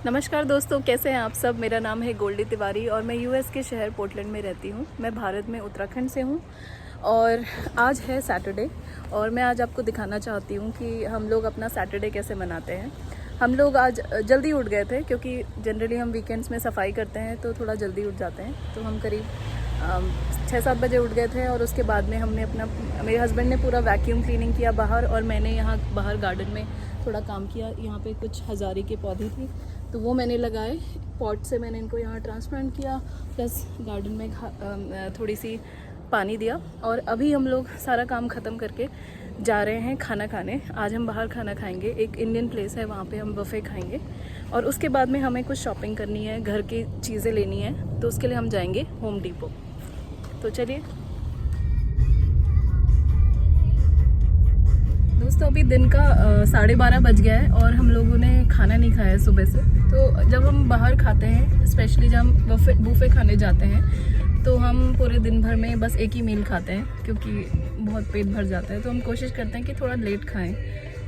नमस्कार दोस्तों, कैसे हैं आप सब। मेरा नाम है गोल्डी तिवारी और मैं यूएस के शहर पोर्टलैंड में रहती हूँ। मैं भारत में उत्तराखंड से हूँ और आज है सैटरडे और मैं आज आपको दिखाना चाहती हूँ कि हम लोग अपना सैटरडे कैसे मनाते हैं। हम लोग आज जल्दी उठ गए थे क्योंकि जनरली हम वीकेंड्स में सफाई करते हैं तो थोड़ा जल्दी उठ जाते हैं। तो हम करीब 6-7 बजे उठ गए थे और उसके बाद में हमने मेरे हस्बैंड ने पूरा वैक्यूम क्लीनिंग किया बाहर और मैंने यहाँ बाहर गार्डन में थोड़ा काम किया। यहाँ पे कुछ हज़ारी के पौधे थी तो वो मैंने लगाए। पॉट से मैंने इनको यहाँ ट्रांसप्लांट किया, प्लस गार्डन में थोड़ी सी पानी दिया। और अभी हम लोग सारा काम ख़त्म करके जा रहे हैं खाना खाने। आज हम बाहर खाना खाएंगे, एक इंडियन प्लेस है वहाँ पे हम बफे खाएंगे और उसके बाद में हमें कुछ शॉपिंग करनी है, घर की चीज़ें लेनी है, तो उसके लिए हम जाएंगे होम डिपो। तो चलिए दोस्तों, अभी दिन का 12:30 बज गया है और हम लोगों ने खाना नहीं खाया है सुबह से। तो जब हम बाहर खाते हैं, स्पेशली जब हम बुफे खाने जाते हैं, तो हम पूरे दिन भर में बस एक ही मील खाते हैं क्योंकि बहुत पेट भर जाता है। तो हम कोशिश करते हैं कि थोड़ा लेट खाएं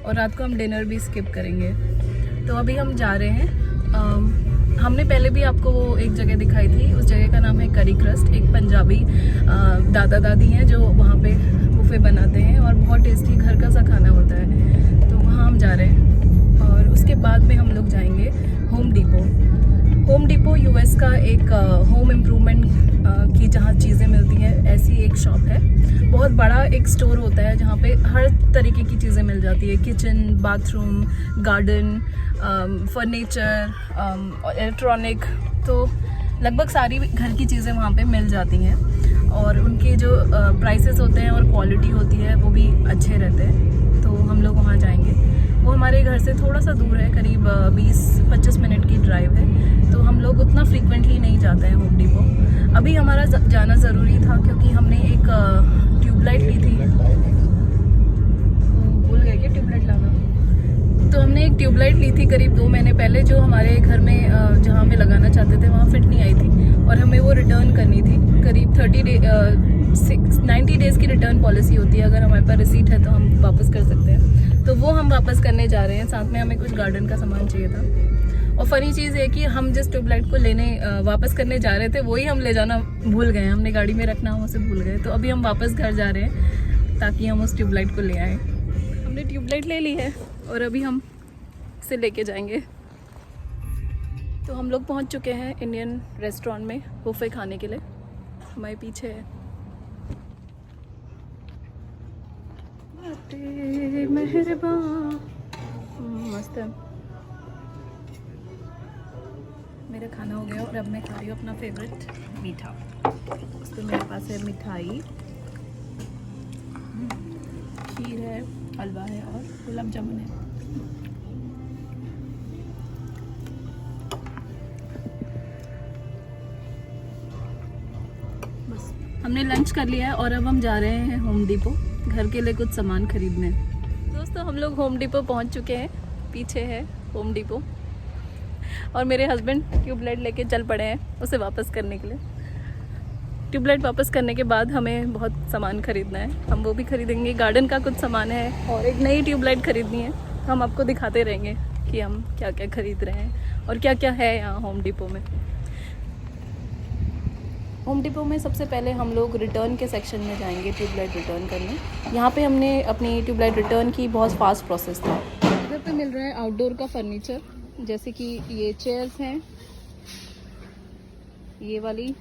और रात को हम डिनर भी स्किप करेंगे। तो अभी हम जा रहे हैं। हमने पहले भी आपको वो एक जगह दिखाई थी, उस जगह का नाम है करी क्रस्ट। एक पंजाबी दादा दादी हैं जो वहाँ पे बुफे बनाते हैं और बहुत टेस्टी घर का सा खाना होता है। तो वहाँ हम जा रहे हैं और उसके बाद में हम लोग जाएंगे home depot. Home depot US का एक होम इम्प्रूवमेंट की जहाँ चीज़ें मिलती हैं, ऐसी एक शॉप है। बहुत बड़ा एक स्टोर होता है जहाँ पे हर तरीके की चीज़ें मिल जाती है, kitchen, bathroom, garden, furniture, electronic. तो लगभग सारी घर की चीज़ें वहाँ पे मिल जाती हैं और उनके जो प्राइसेस होते हैं और क्वालिटी होती है वो भी अच्छे रहते हैं। तो हम लोग वहाँ जाएंगे। वो हमारे घर से थोड़ा सा दूर है, करीब 20-25 मिनट की ड्राइव है। तो हम लोग उतना फ्रीक्वेंटली नहीं जाते हैं होम डिपो। अभी हमारा जाना ज़रूरी था क्योंकि हमने एक ट्यूबलाइट ली थी। भूल गए क्या ट्यूबलाइट लाना? तो हमने एक ट्यूबलाइट ली थी करीब 2 महीने पहले, जो हमारे घर में जहाँ हमें लगाना चाहते थे वहाँ फिट नहीं आई थी और हमें वो रिटर्न करनी थी। करीब 90 डेज़ की रिटर्न पॉलिसी होती है। अगर हमारे पास रिसीट है तो हम वापस कर सकते हैं। तो वो हम वापस करने जा रहे हैं। साथ में हमें कुछ गार्डन का सामान चाहिए था। और फ़नी चीज़ है कि हम जिस ट्यूबलाइट को लेने वापस करने जा रहे थे वही हम ले जाना भूल गए। हमने गाड़ी में रखना उसे भूल गए। तो अभी हम वापस घर जा रहे हैं ताकि हम उस ट्यूबलाइट को ले आएँ। हमने ट्यूबलाइट ले ली है और अभी हम इसे लेके जाएंगे। तो हम लोग पहुंच चुके हैं इंडियन रेस्टोरेंट में बुफे खाने के लिए। हमारे पीछे है मेहरबान, मस्त है। मेरा खाना हो गया और अब मैं खा रही हूँ अपना फेवरेट मीठा। तो मेरे पास है मिठाई, खीर है, हलवा है और गुलाब जामुन है। बस हमने लंच कर लिया है और अब हम जा रहे हैं होम डिपो घर के लिए कुछ सामान खरीदने। दोस्तों, हम लोग होम डिपो पहुंच चुके हैं। पीछे है होम डिपो और मेरे हस्बैंड ट्यूबलाइट लेके चल पड़े हैं उसे वापस करने के लिए। ट्यूबलाइट वापस करने के बाद हमें बहुत सामान खरीदना है, हम वो भी खरीदेंगे। गार्डन का कुछ सामान है और एक नई ट्यूबलाइट खरीदनी है। हम आपको दिखाते रहेंगे कि हम क्या क्या खरीद रहे हैं और क्या क्या है यहाँ होम डिपो में। होम डिपो में सबसे पहले हम लोग रिटर्न के सेक्शन में जाएंगे ट्यूबलाइट रिटर्न करने। यहाँ पे हमने अपनी ट्यूबलाइट रिटर्न की, बहुत फास्ट प्रोसेस था। इधर पे मिल रहा है आउटडोर का फर्नीचर, जैसे कि ये चेयर्स हैं, ये वाली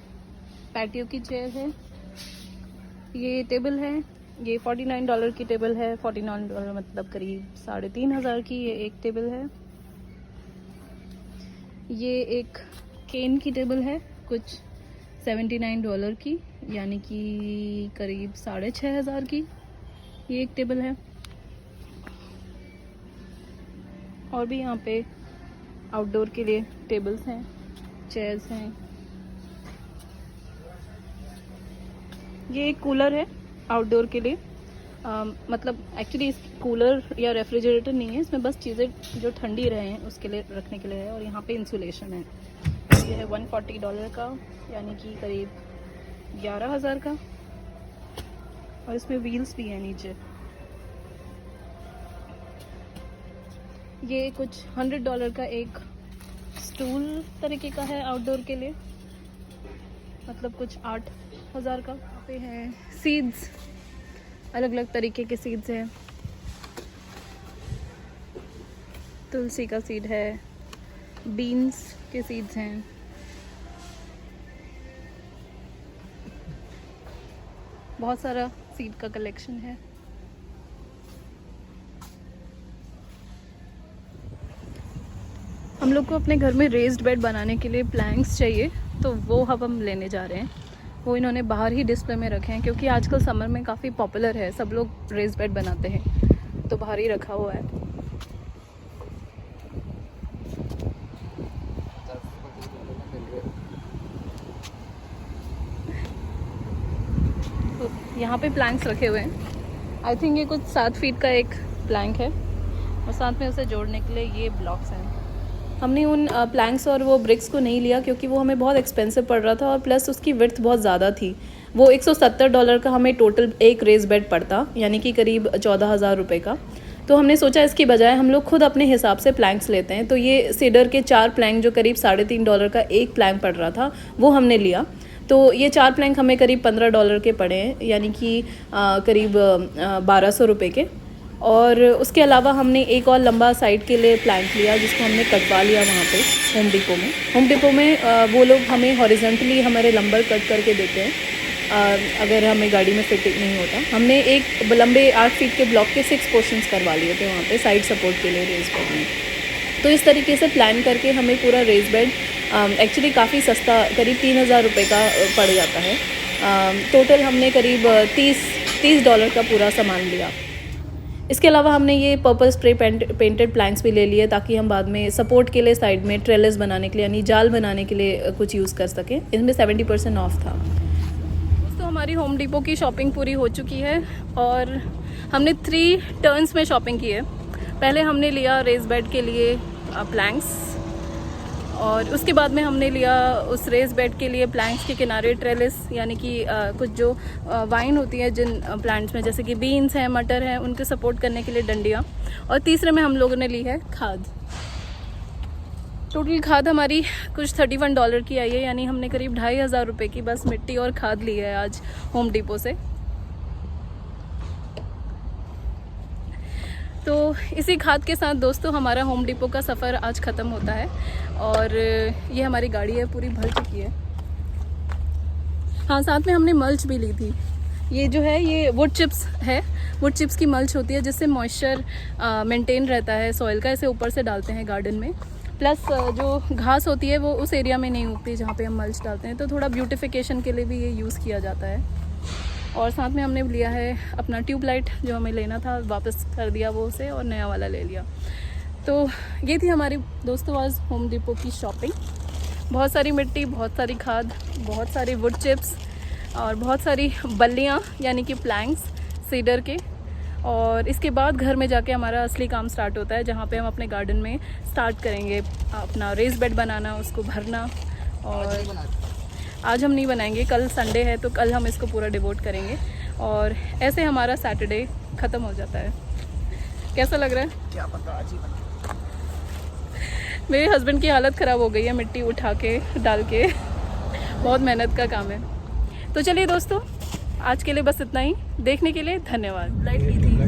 पैटियो की चेयर है, ये टेबल है, ये $49 की टेबल है। $49 मतलब करीब 3,500 की ये एक टेबल है। ये एक केन की टेबल है, कुछ $79 की, यानी कि करीब 6,500 की ये एक टेबल है। और भी यहाँ पे आउटडोर के लिए टेबल्स हैं, चेयर्स हैं। ये एक कूलर है आउटडोर के लिए। मतलब एक्चुअली इस कूलर या रेफ्रिजरेटर नहीं है, इसमें बस चीज़ें जो ठंडी रहे हैं उसके लिए रखने के लिए है। और यहाँ पे इंसुलेशन है। ये है $140 का, यानी कि करीब 11,000 का। और इसमें व्हील्स भी हैं नीचे। ये कुछ $100 का एक स्टूल तरीके का है आउटडोर के लिए, मतलब कुछ 8,000 का। यहाँ पे है सीड्स, अलग अलग तरीके के सीड्स हैं। तुलसी का सीड है, बीन्स के सीड्स हैं, बहुत सारा सीड का कलेक्शन है। हम लोग को अपने घर में रेज्ड बेड बनाने के लिए प्लैंक्स चाहिए, तो वो हम लेने जा रहे हैं। वो इन्होंने बाहर ही डिस्प्ले में रखे हैं क्योंकि आजकल समर में काफ़ी पॉपुलर है, सब लोग रेज्ड बेड बनाते हैं, तो बाहर ही रखा हुआ है। तो यहाँ पे प्लैंक्स रखे हुए हैं। आई थिंक ये कुछ 7 फीट का एक प्लैंक है और साथ में उसे जोड़ने के लिए ये ब्लॉक्स हैं। हमने उन प्लैंक्स और वो ब्रिक्स को नहीं लिया क्योंकि वो हमें बहुत एक्सपेंसिव पड़ रहा था और प्लस उसकी विड्थ बहुत ज़्यादा थी। वो $170 का हमें टोटल एक रेज बेड पड़ता, यानी कि करीब 14,000 रुपये का। तो हमने सोचा इसकी बजाय हम लोग खुद अपने हिसाब से प्लैंक्स लेते हैं। तो ये सीडर के 4 प्लैंक जो करीब $3.5 का एक प्लैंक पड़ रहा था, वो हमने लिया। तो ये 4 प्लैंक हमें करीब $15 के पड़े हैं, यानी कि करीब 1200 रुपये के। और उसके अलावा हमने एक और लंबा साइड के लिए प्लैंक लिया जिसको हमने कटवा लिया वहाँ पे होम डिपो में वो लोग हमें हॉरिजॉन्टली हमारे लंबर कट करके देते हैं अगर हमें गाड़ी में फिटिंग नहीं होता। हमने एक लंबे 8 फीट के ब्लॉक के 6 पोर्शंस करवा लिए थे वहाँ पे साइड सपोर्ट के लिए रेज बेड में। तो इस तरीके से प्लान करके हमें पूरा रेज बेड एक्चुअली काफ़ी सस्ता, करीब 3,000 रुपये का पड़ जाता है। टोटल हमने करीब $30 का पूरा सामान लिया। इसके अलावा हमने ये पर्पल स्प्रे पेंटेड प्लैंक्स भी ले लिए ताकि हम बाद में सपोर्ट के लिए साइड में ट्रेलेस बनाने के लिए यानी जाल बनाने के लिए कुछ यूज़ कर सकें। इसमें 70% ऑफ था। दोस्तों हमारी होम डिपो की शॉपिंग पूरी हो चुकी है और हमने 3 टर्न्स में शॉपिंग की है। पहले हमने लिया रेज बेड के लिए प्लैंक्स और उसके बाद में हमने लिया उस रेज बेड के लिए प्लैंक्स के किनारे ट्रेलिस, यानी कि कुछ जो वाइन होती है जिन प्लांट्स में, जैसे कि बीन्स हैं, मटर हैं, उनके सपोर्ट करने के लिए डंडियाँ। और तीसरे में हम लोगों ने ली है खाद। टोटल खाद हमारी कुछ $31 की आई है, यानी हमने करीब 2,500 रुपये की बस मिट्टी और खाद ली है आज होम डिपो से। तो इसी खाद के साथ दोस्तों हमारा होम डिपो का सफ़र आज ख़त्म होता है और ये हमारी गाड़ी है पूरी भर चुकी है। हाँ, साथ में हमने मल्च भी ली थी। ये जो है ये वुड चिप्स है, वुड चिप्स की मल्च होती है जिससे मॉइस्चर मेंटेन रहता है सॉइल का। इसे ऊपर से डालते हैं गार्डन में, प्लस जो घास होती है वो उस एरिया में नहीं उगती जहाँ पे हम मल्च डालते हैं, तो थोड़ा ब्यूटिफिकेशन के लिए भी ये यूज़ किया जाता है। और साथ में हमने लिया है अपना ट्यूबलाइट, जो हमें लेना था वापस कर दिया वो उसे और नया वाला ले लिया। तो ये थी हमारी दोस्तों आज होम डिपो की शॉपिंग। बहुत सारी मिट्टी, बहुत सारी खाद, बहुत सारी वुड चिप्स और बहुत सारी बल्लियाँ यानी कि प्लैंक्स सीडर के। और इसके बाद घर में जाके हमारा असली काम स्टार्ट होता है, जहाँ पे हम अपने गार्डन में स्टार्ट करेंगे अपना रेज बेड बनाना, उसको भरना। और आज हम नहीं बनाएंगे, कल संडे है तो कल हम इसको पूरा डिवोट करेंगे और ऐसे हमारा सैटरडे ख़त्म हो जाता है। कैसा लग रहा है? क्या पता, आज ही बना। मेरे हस्बैंड की हालत ख़राब हो गई है मिट्टी उठा के डाल के, बहुत मेहनत का काम है। तो चलिए दोस्तों, आज के लिए बस इतना ही। देखने के लिए धन्यवाद। लाइट ली थी।